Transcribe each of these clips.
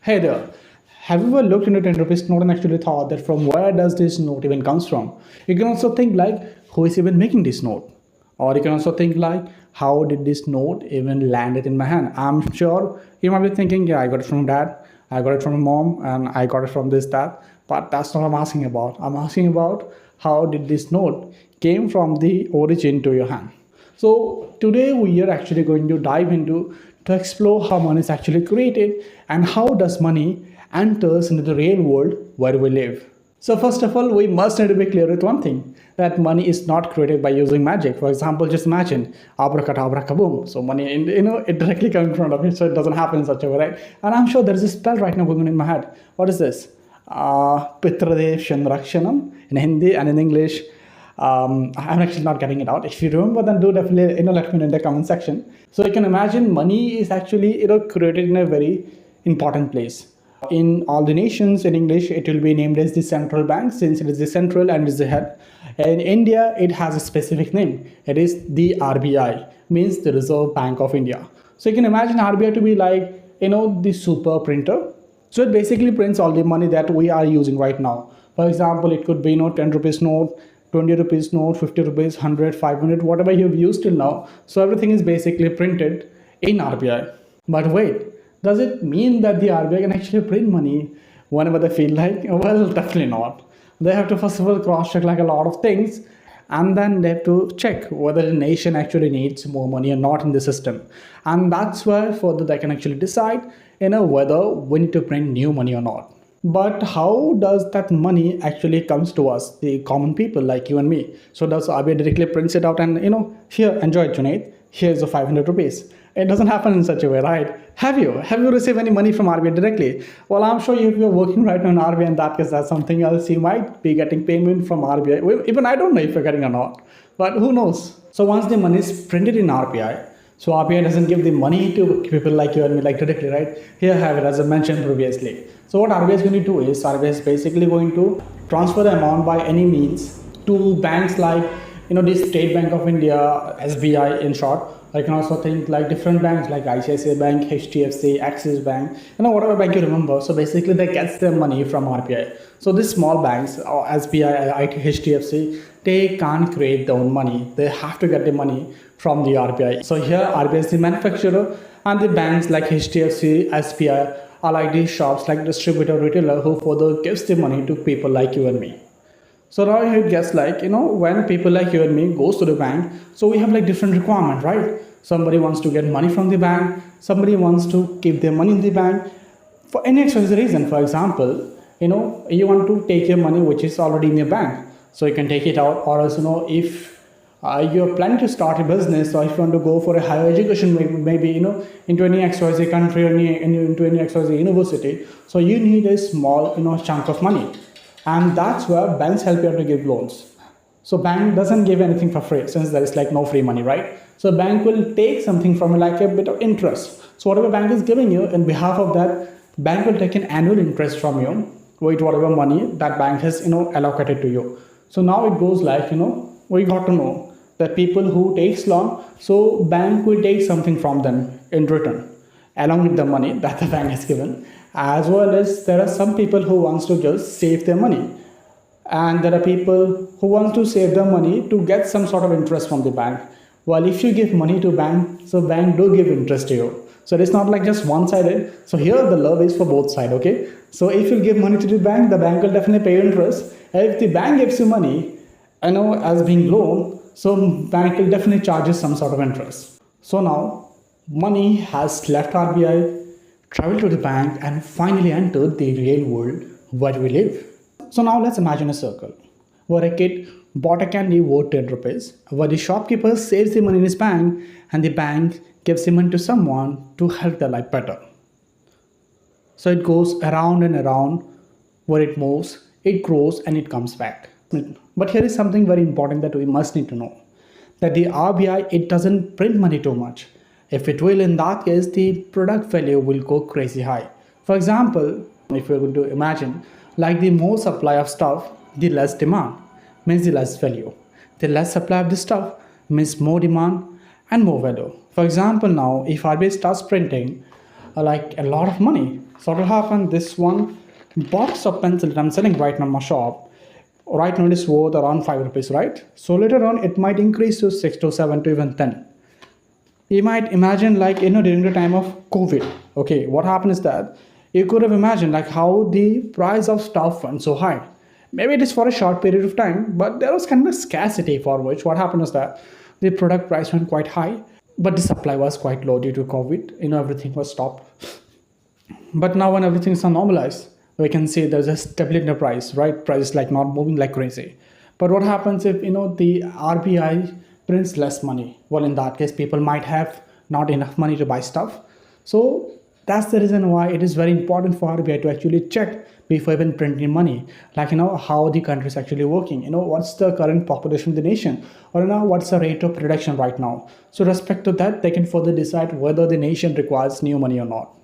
Hey there. Have you ever looked into 10 rupees note and actually thought that from where does this note even comes from? You can also think like who is even making this note? Or you can also think like how did this note even landed in my hand? I'm sure you might be thinking, yeah, I got it from dad, I got it from mom, and I got it from this, that. But that's not what I'm asking about. I'm asking about how did this note came from the origin to your hand. So today we are actually going to dive into to explore how money is actually created and how does money enters into the real world where we live. So first of all, we must need to be clear with one thing that money is not created by using magic. For example, just imagine abracadabra kaboom. So money, it directly comes in front of you, so it doesn't happen in such a way, right? And I'm sure there's a spell right now going on in my head. What is this? Pitradev Shanrakshanam in Hindi and in English. I'm actually not getting it out. If you remember, then do definitely let me know in the comment section. So you can imagine money is actually created in a very important place. In all the nations in English, it will be named as the central bank since it is the central and is the head. In India, it has a specific name. It is the RBI, means the Reserve Bank of India. So you can imagine RBI to be like the super printer. So it basically prints all the money that we are using right now. For example, it could be 10 rupees note, 20 rupees note, 50 rupees, 100, 500, whatever you've used till now. So everything is basically printed in RBI. But wait, does it mean that the RBI can actually print money whenever they feel like? Well, definitely not. They have to first of all cross check like a lot of things, and then they have to check whether the nation actually needs more money or not in the system. And that's where further they can actually decide whether we need to print new money or not. But how does that money actually comes to us, the common people like you and me? So does RBI directly prints it out and here, enjoy it, Junaid. Here's the 500 rupees. It doesn't happen in such a way, right? Have you received any money from RBI directly? Well, I'm sure if you're working right now in RBI, in that case, that's something else. You might be getting payment from RBI. Well, even I don't know if you're getting or not, but who knows? So once the money is printed in RBI, so RBI doesn't give the money to people like you and me like directly, right? Here I have it as I mentioned previously. So what RBI is going to do is RBI is basically going to transfer the amount by any means to banks like the State Bank of India, SBI in short. I can also think like different banks like ICICI Bank, HDFC, Axis Bank, whatever bank you remember. So basically they get their money from RBI. So these small banks or SBI, HDFC, they can't create their own money. They have to get the money from the RBI. So here RBI is the manufacturer and the banks like HDFC, SBI are like these shops like distributor, retailer who further gives the money to people like you and me. So now it gets like, when people like you and me goes to the bank, so we have like different requirement, right? Somebody wants to get money from the bank. Somebody wants to keep their money in the bank for any extra reason. For example, you want to take your money, which is already in your bank. So you can take it out, or else, if you're planning to start a business, or if you want to go for a higher education, maybe into any XYZ country or into any XYZ university. So you need a small, chunk of money. And that's where banks help you to give loans. So bank doesn't give anything for free since there is like no free money, right? So bank will take something from you like a bit of interest. So whatever bank is giving you, in behalf of that, bank will take an annual interest from you with whatever money that bank has allocated to you. So now it goes like we got to know that people who takes loan, so bank will take something from them in return along with the money that the bank has given, as well as there are some people who wants to just save their money, and there are people who want to save their money to get some sort of interest from the bank. Well, if you give money to bank, so bank do give interest to you. So it's not like just one-sided. So here the love is for both sides, okay? So if you give money to the bank will definitely pay you interest. If the bank gives you money, as being loan, so bank will definitely charge you some sort of interest. So now money has left RBI, traveled to the bank, and finally entered the real world where we live. So now let's imagine a circle where a kid bought a candy worth 10 rupees, where the shopkeeper saves the money in his bank and the bank gives the money to someone to help their life better. So it goes around and around where it moves, it grows and it comes back. But here is something very important that we must need to know, that the RBI, it doesn't print money too much. If it will, in that case, the product value will go crazy high. For example, if you're going to imagine, like the more supply of stuff, the less demand, means the less value. The less supply of the stuff means more demand and more value. For example, now if RBI starts printing like a lot of money, So what will happen, this one box of pencil that I'm selling right now in my shop, right now it is worth around 5 rupees, right? So later on it might increase to 6 to 7 to even 10. You might imagine, like, during the time of COVID, okay, what happened is that you could have imagined like how the price of stuff went so high. Maybe it is for a short period of time, but there was kind of a scarcity for which what happened is that the product price went quite high, but the supply was quite low due to COVID. Everything was stopped. But now when everything is normalized, we can see there's a stability in the price, right? Price is like not moving like crazy. But what happens if the RBI prints less money? Well, in that case, people might have not enough money to buy stuff. So that's the reason why it is very important for RBI to actually check before even printing money, like how the country is actually working. What's the current population of the nation, or what's the rate of production right now. So respect to that, they can further decide whether the nation requires new money or not.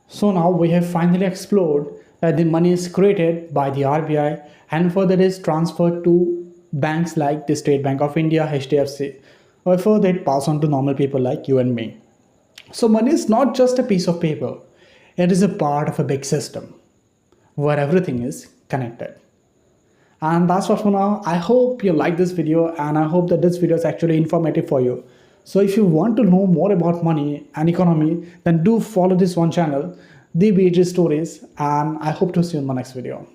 So now we have finally explored that the money is created by the RBI and further is transferred to banks like the State Bank of India, HDFC, or further it pass on to normal people like you and me. So money is not just a piece of paper, it is a part of a big system where everything is connected. And that's what for now. I hope you like this video, and I hope that this video is actually informative for you. So if you want to know more about money and economy, then do follow this one channel, The BG Stories, and I hope to see you in my next video.